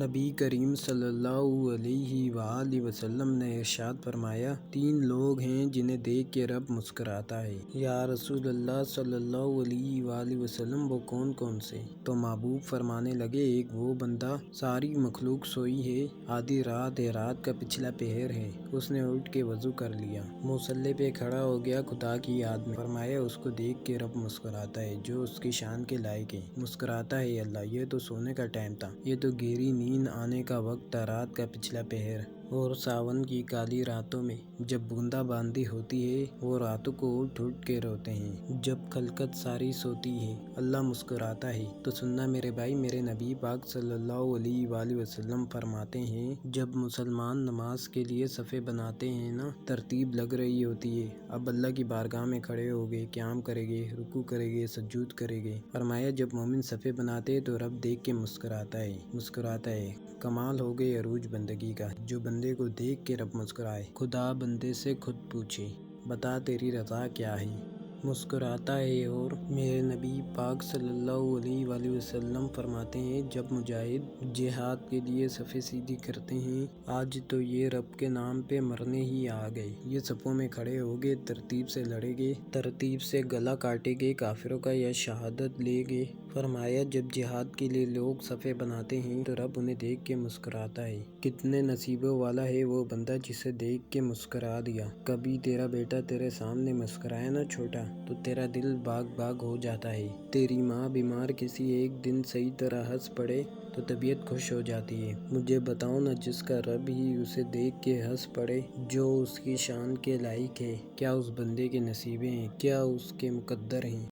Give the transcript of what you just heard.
نبی کریم صلی اللہ علیہ وآلہ وسلم نے ارشاد فرمایا، 3 لوگ ہیں جنہیں دیکھ کے رب مسکراتا ہے۔ یا رسول اللہ صلی اللہ علیہ وآلہ وسلم، وہ کون کون سے؟ تو محبوب فرمانے لگے، ایک وہ بندہ ساری مخلوق سوئی ہے، آدھی رات ہے، رات کا پچھلا پہر ہے، اس نے اٹھ کے وضو کر لیا، مصلی پہ کھڑا ہو گیا خدا کی یاد میں، فرمایا اس کو دیکھ کے رب مسکراتا ہے جو اس کی شان کے لائق ہے۔ مسکراتا ہے اللہ، یہ تو سونے کا ٹائم تھا، یہ تو گہری نیند آنے کا وقت تھا، رات کا پچھلا پہر۔ اور ساون کی کالی راتوں میں جب بوندا باندی ہوتی ہے، وہ راتوں کو اٹھ اٹھ کے روتے ہیں، جب خلقت ساری سوتی ہے اللہ مسکراتا ہے۔ تو سننا میرے بھائی، میرے نبی پاک صلی اللہ علیہ وآلہ وسلم فرماتے ہیں، جب مسلمان نماز کے لیے صفیں بناتے ہیں نا، ترتیب لگ رہی ہوتی ہے، اب اللہ کی بارگاہ میں کھڑے ہو گئے، قیام کرے گے، رکوع کرے گے، سجود کرے گے، فرمایا جب مومن صفیں بناتے ہیں تو رب دیکھ کے مسکراتا ہے، مسکراتا ہے۔ کمال ہو گئے عروج بندگی کا، جو بندے کو دیکھ کے رب مسکرائے۔ خدا بندے سے خود پوچھے، بتا تیری رضا کیا ہے، مسکراتا ہے۔ اور میرے نبی پاک صلی اللہ علیہ وآلہ وسلم فرماتے ہیں، جب مجاہد جہاد کے لیے صفیں سیدھی کرتے ہیں، آج تو یہ رب کے نام پہ مرنے ہی آ گئے، یہ صفوں میں کھڑے ہو گئے، ترتیب سے لڑیں گے، ترتیب سے گلا کاٹیں گے کافروں کا یا شہادت لیں گے۔ فرمایا جب جہاد کے لیے لوگ صفیں بناتے ہیں تو رب انہیں دیکھ کے مسکراتا ہے۔ کتنے نصیبوں والا ہے وہ بندہ جسے دیکھ کے مسکرا دیا۔ کبھی تیرا بیٹا تیرے سامنے مسکرائے نا چھوٹا، تو تیرا دل باغ باغ ہو جاتا ہے۔ تیری ماں بیمار کسی ایک دن صحیح طرح ہنس پڑے تو طبیعت خوش ہو جاتی ہے۔ مجھے بتاؤ نا، جس کا رب ہی اسے دیکھ کے ہنس پڑے جو اس کی شان کے لائق ہے، کیا اس بندے کے نصیبیں ہیں، کیا اس کے مقدر ہیں؟